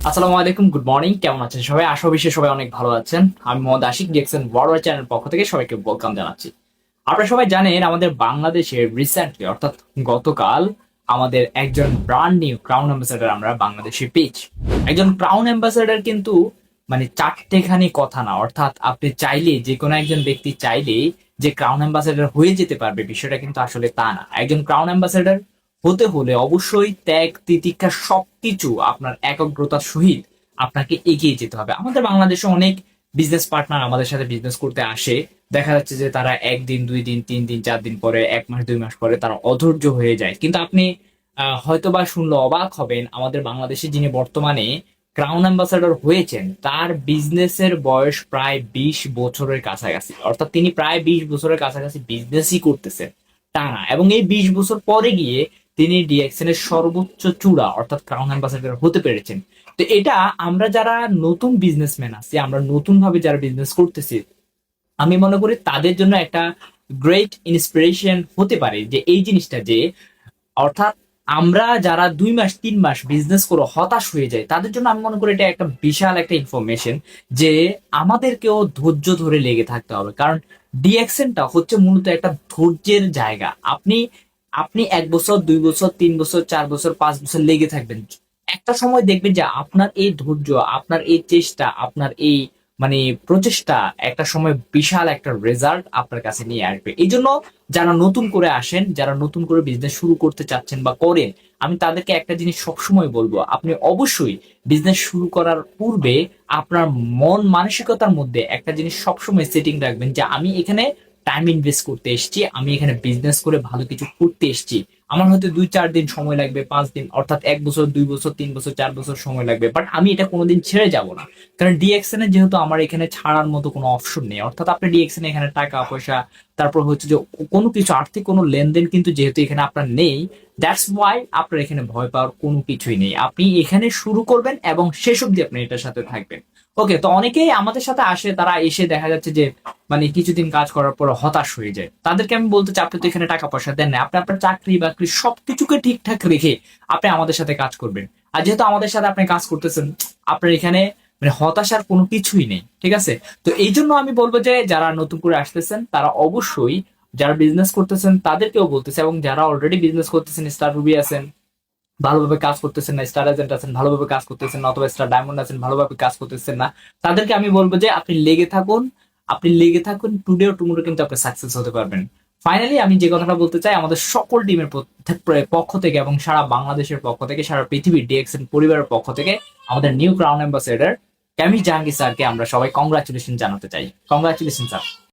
আসসালামু আলাইকুম, good morning. কেমন আছেন সবাই? আশা করি সবাই অনেক ভালো আছেন। আমি Mohammad Ashiq DXN world channel পক্ষ থেকে সবাইকে ওয়েলকাম জানাচ্ছি। আপনারা সবাই জানেন আমাদের বাংলাদেশে রিসেন্টলি অর্থাৎ গতকাল আমাদের একজন ব্র্যান্ড নিউ ক্রাউন অ্যাম্বাসেডর আমরা বাংলাদেশে পেয়েছি। একজন ক্রাউন অ্যাম্বাসেডর কিন্তু মানে চারটেখানি কথা না, অর্থাৎ আপনি চাইলে যে কোনো একজন ব্যক্তি চাইলে যে ক্রাউন অ্যাম্বাসেডর হয়ে যেতে পারবে বিষয়টা কিন্তু আসলে তা না। একজন ক্রাউন অ্যাম্বাসেডর হতে হলে অবশ্যই ত্যাগ তিতিক্ষা সবকিছু আপনার একাগ্রতার সহিত আপনাকে এগিয়ে যেতে হবে। আমাদের বাংলাদেশে অনেক বিজনেস পার্টনার আমাদের সাথে বিজনেস করতে আসে, দেখা যাচ্ছে যে তারা একদিন, 2 দিন, 3 দিন, 4 দিন পরে, 1 মাস, 2 মাস পরে তারা অধৈর্য হয়ে যায়। কিন্তু আপনি হয়তোবা শুনলে অবাক হবেন, আমাদের বাংলাদেশে যিনি বর্তমানে ক্রাউন অ্যাম্বাসাডর হয়েছেন তার বিজনেসের বয়স প্রায় 20 বছরের কাছাকাছি, অর্থাৎ তিনি প্রায় 20 বছরের কাছাকাছি বিজনেসই করতেছেন টানা, এবং এই 20 বছর পরে গিয়ে তিনি ডিএক্সএন এর সর্বোচ্চ চূড়া অর্থাৎ ক্রাউন অ্যাম্বাসাডর হতে পেরেছেন। তো এটা আমরা যারা নতুন বিজনেসম্যান আছি, আমরা নতুন ভাবে যারা বিজনেস করতেছি, আমি মনে করি তাদের জন্য একটা গ্রেট ইন্সপিরেশন হতে পারে যে এই জিনিসটা, যে অর্থাৎ আমরা যারা 2 মাস 3 মাস বিজনেস করে হতাশ হয়ে যায় তাদের জন্য আমি মনে করি এটা একটা বিশাল একটা ইনফরমেশন যে আমাদেরকেও ধৈর্য ধরে লেগে থাকতে হবে। কারণ ডিএক্সএনটা হচ্ছে মূলত একটা ধৈর্যের জায়গা। আপনি আপনি 1 বছর, 2 বছর, 3 বছর, 4 বছর, 5 বছর লেগে থাকবেন, একটা সময় দেখবেন যে আপনার এই ধৈর্য, আপনার এই চেষ্টা, আপনার এই মানে প্রচেষ্টা একটা সময় বিশাল একটা রেজাল্ট আপনার কাছে নিয়ে আসবে। এই জন্য যারা নতুন করে আসেন, যারা নতুন করে বিজনেস শুরু করতে চাচ্ছেন বা করেন, আমি তাদেরকে একটা জিনিস সবসময় বলবো, আপনি অবশ্যই বিজনেস শুরু করার পূর্বে আপনার মন মানসিকতার মধ্যে একটা জিনিস সবসময় সেটিং রাখবেন যে আমি এখানে টাইম ইনভেস্ট করতে এসেছি, আমি এখানে বিজনেস করে ভালো কিছু করতে এসেছি। আমার হয়তো 2-4 দিন সময় লাগবে, 5 দিন, অর্থাৎ 1 বছর, 2 বছর, 3 বছর, 4 বছর সময় লাগবে, বাট আমি এটা কোনোদিন ছেড়ে যাব না। কারণ ডিএক্সএন এ যেহেতু আমার এখানে ছাড়ার মতো কোনো অপশন নেই, অর্থাৎ আপনি ডিএক্সএন এখানে টাকা পয়সা, তারপর হচ্ছে যে কোনো কিছু আর্থিক কোনো লেনদেন কিন্তু যেহেতু এখানে আপনার নেই, দ্যাটস ওয়াই আপনার এখানে ভয় পাওয়ার কোনো কিছুই নেই। আপনি এখানে শুরু করবেন এবং শেষ অব্দি আপনি এটার সাথে থাকবেন। ওকে, তো অনেকেই আমাদের সাথে আসে, তারা এসে দেখা যাচ্ছে যে মানে কিছুদিন কাজ করার পর হতাশ হয়ে যায়। তাদেরকে আমি বলতে চাই, আপনি তো এখানে টাকা পয়সা দেন না, আপনি আপনার চাকরি বাকরি সবকিছুকে ঠিকঠাক রেখে আপনি আমাদের সাথে কাজ করবেন। আর যেহেতু আমাদের সাথে আপনি কাজ করতেছেন, আপনার এখানে মানে হতাশার কোনো কিছুই নেই, ঠিক আছে? তো এই জন্য আমি বলবো যে যারা নতুন করে আসতেছেন তারা অবশ্যই, যারা বিজনেস করতেছেন তাদেরকেও বলতেছে, এবং যারা অলরেডি বিজনেস করতেছেন, স্টার রুবি আছেন, ভালোভাবে কাজ করতেছেন না, স্টার এজেন্ট আছেন ভালোভাবে কাজ করতেছেন না, অথবা স্টার ডায়মন্ড আছেন ভালোভাবে কাজ করতেছেন না, তাদেরকে আমি বলবো যে আপনি লেগে থাকুন, আপনি লেগে থাকুন, টুডে ও টুমোরো কিন্তু আপনি সাকসেস হতে পারবেন। ফাইনালি আমি যে কথাটা বলতে চাই, আমাদের সকল টিমের পক্ষ থেকে এবং সারা বাংলাদেশের পক্ষ থেকে, সারা পৃথিবীর ডিএক্সএন পরিবারের পক্ষ থেকে আমাদের new crown ambassador Kami Jahangir স্যারকে আমরা সবাই কংগ্রাচুলেশন জানাতে চাই। Congratulation sir.